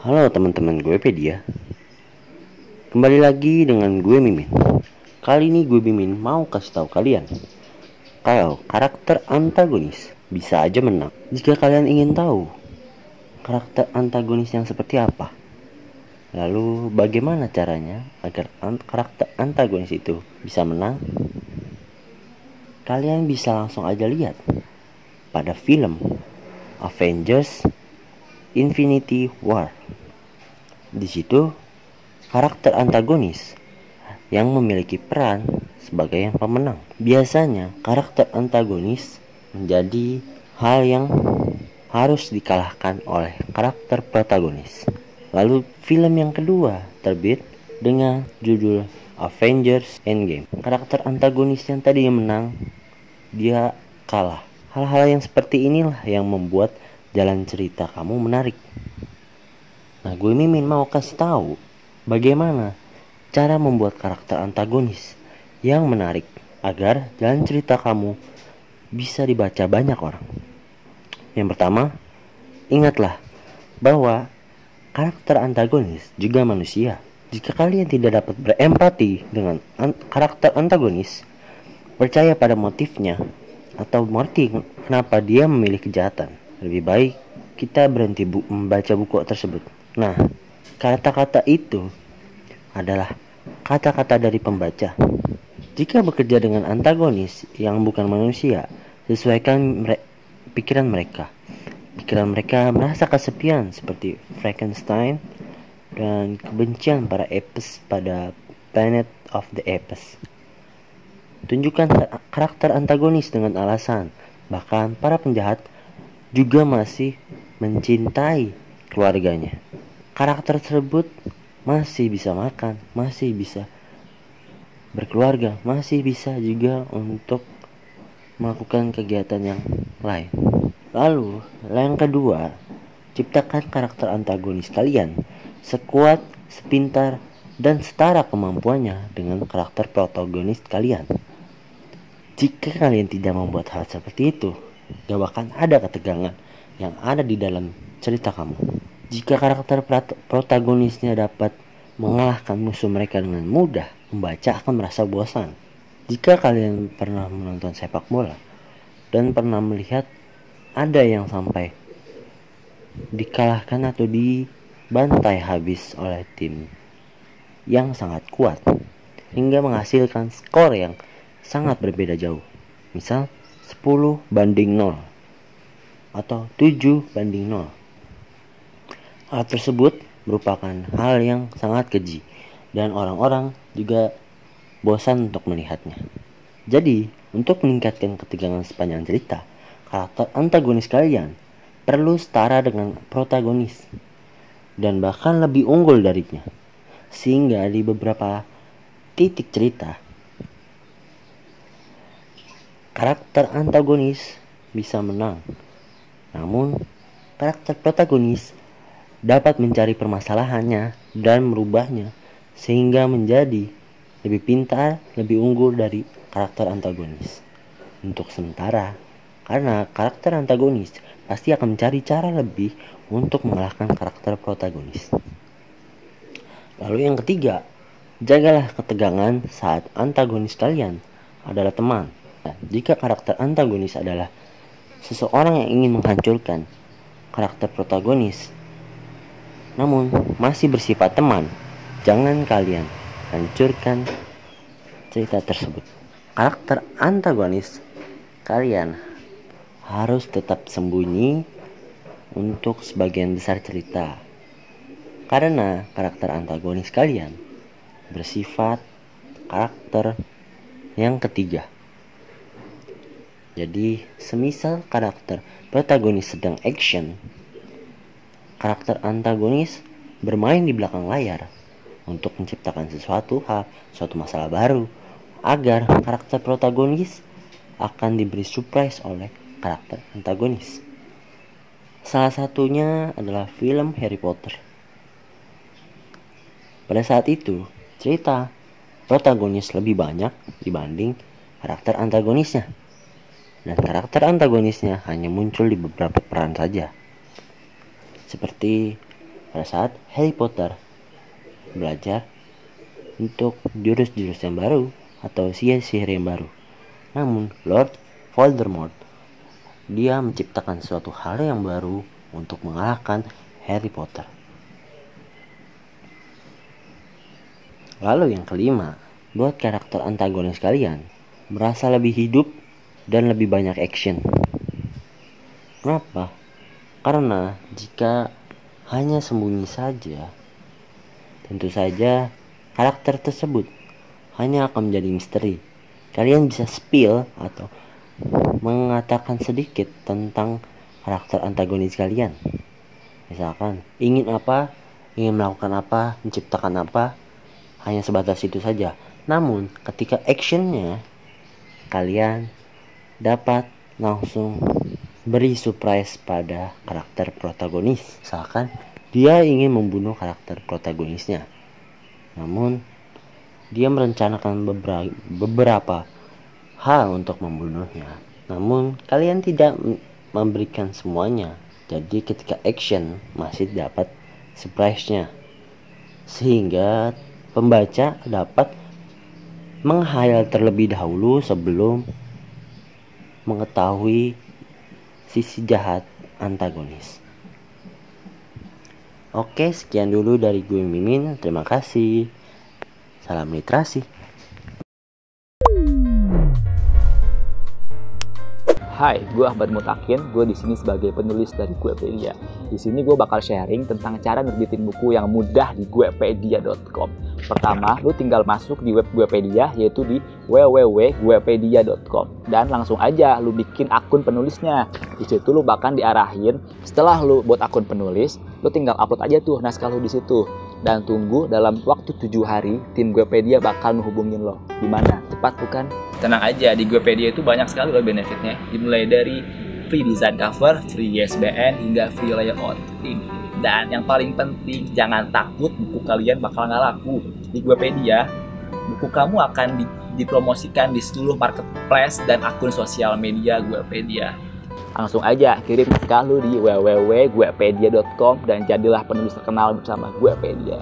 Halo teman-teman gue Pedia. Kembali lagi dengan gue Mimin. Kali ini gue Mimin mau kasih tahu kalian kalau karakter antagonis bisa aja menang. Jika kalian ingin tahu karakter antagonis yang seperti apa, lalu bagaimana caranya agar karakter antagonis itu bisa menang, kalian bisa langsung aja lihat pada film Avengers Infinity War. Di situ karakter antagonis yang memiliki peran sebagai yang pemenang. Biasanya karakter antagonis menjadi hal yang harus dikalahkan oleh karakter protagonis. Lalu film yang kedua terbit dengan judul Avengers Endgame. Karakter antagonis yang tadi yang menang, dia kalah. Hal-hal yang seperti inilah yang membuat jalan cerita kamu menarik. Nah, gue Mimin mau kasih tahu bagaimana cara membuat karakter antagonis yang menarik agar jalan cerita kamu bisa dibaca banyak orang. Yang pertama, ingatlah bahwa karakter antagonis juga manusia. Jika kalian tidak dapat berempati dengan karakter antagonis, percaya pada motifnya atau mengerti kenapa dia memilih kejahatan, lebih baik kita berhenti membaca buku tersebut. Nah, kata-kata itu adalah kata-kata dari pembaca. Jika bekerja dengan antagonis yang bukan manusia, sesuaikan pikiran mereka. Pikiran mereka merasa kesepian seperti Frankenstein dan kebencian para Apes pada Planet of the Apes. Tunjukkan karakter antagonis dengan alasan. Bahkan para penjahat juga masih mencintai keluarganya. Karakter tersebut masih bisa makan, masih bisa berkeluarga, masih bisa juga untuk melakukan kegiatan yang lain. Lalu, yang kedua, ciptakan karakter antagonis kalian sekuat, sepintar, dan setara kemampuannya dengan karakter protagonis kalian. Jika kalian tidak membuat hal seperti itu, gak bakal ada ketegangan yang ada di dalam cerita kamu. Jika karakter protagonisnya dapat mengalahkan musuh mereka dengan mudah, membaca akan merasa bosan. Jika kalian pernah menonton sepak bola dan pernah melihat ada yang sampai dikalahkan atau dibantai habis oleh tim yang sangat kuat hingga menghasilkan skor yang sangat berbeda jauh, misal 10-0 atau 7-0. Hal tersebut merupakan hal yang sangat keji dan orang-orang juga bosan untuk melihatnya. Jadi, untuk meningkatkan ketegangan sepanjang cerita, karakter antagonis kalian perlu setara dengan protagonis dan bahkan lebih unggul darinya. Sehingga di beberapa titik cerita, karakter antagonis bisa menang. Namun, karakter protagonis dapat mencari permasalahannya dan merubahnya sehingga menjadi lebih pintar, lebih unggul dari karakter antagonis. Untuk sementara, karena karakter antagonis pasti akan mencari cara lebih untuk mengalahkan karakter protagonis. Lalu yang ketiga, jagalah ketegangan saat antagonis kalian adalah teman. Nah, jika karakter antagonis adalah seseorang yang ingin menghancurkan karakter protagonis, namun masih bersifat teman, jangan kalian hancurkan cerita tersebut. Karakter antagonis kalian harus tetap sembunyi untuk sebagian besar cerita, karena karakter antagonis kalian bersifat karakter yang ketiga. Jadi, semisal karakter protagonis sedang action, karakter antagonis bermain di belakang layar untuk menciptakan suatu masalah baru agar karakter protagonis akan diberi surprise oleh karakter antagonis. Salah satunya adalah film Harry Potter. Pada saat itu, cerita protagonis lebih banyak dibanding karakter antagonisnya. Dan karakter antagonisnya hanya muncul di beberapa peran saja. Seperti pada saat Harry Potter belajar untuk jurus-jurus yang baru atau sihir-sihir yang baru. Namun Lord Voldemort, dia menciptakan suatu hal yang baru untuk mengalahkan Harry Potter. Lalu yang kelima, buat karakter antagonis kalian merasa lebih hidup dan lebih banyak action. Kenapa? Karena jika hanya sembunyi saja, tentu saja karakter tersebut hanya akan menjadi misteri. Kalian bisa spill atau mengatakan sedikit tentang karakter antagonis kalian. Misalkan ingin apa, ingin melakukan apa, menciptakan apa, hanya sebatas itu saja. Namun ketika actionnya, kalian dapat langsung beri surprise pada karakter protagonis. Misalkan dia ingin membunuh karakter protagonisnya, namun dia merencanakan beberapa hal untuk membunuhnya, namun kalian tidak memberikan semuanya. Jadi ketika action masih dapat surprise-nya, sehingga pembaca dapat menghayal terlebih dahulu sebelum mengetahui sisi jahat antagonis. Oke, sekian dulu dari gue Mimin. Terima kasih. Salam literasi. Hai, gue Ahmad Mutakin. Gue di sini sebagai penulis dari Guepedia. Di sini gue bakal sharing tentang cara nerbitin buku yang mudah di guepedia.com. Pertama, lu tinggal masuk di web Guepedia, yaitu di www.guepedia.com, dan langsung aja lu bikin akun penulisnya. Di situ lu bakal diarahin. Setelah lu buat akun penulis, lu tinggal upload aja tuh naskah lu di situ. Dan tunggu dalam waktu 7 hari, tim Guepedia bakal menghubungin lo. Gimana? Cepat bukan? Tenang aja, di Guepedia itu banyak sekali loh benefitnya. Dimulai dari free design cover, free ISBN, hingga free layout. Dan yang paling penting, jangan takut buku kalian bakal nggak laku. Di Guepedia, buku kamu akan dipromosikan di seluruh marketplace dan akun sosial media Guepedia. Langsung aja kirim naskah lu di www.guepedia.com dan jadilah penulis terkenal bersama Guepedia.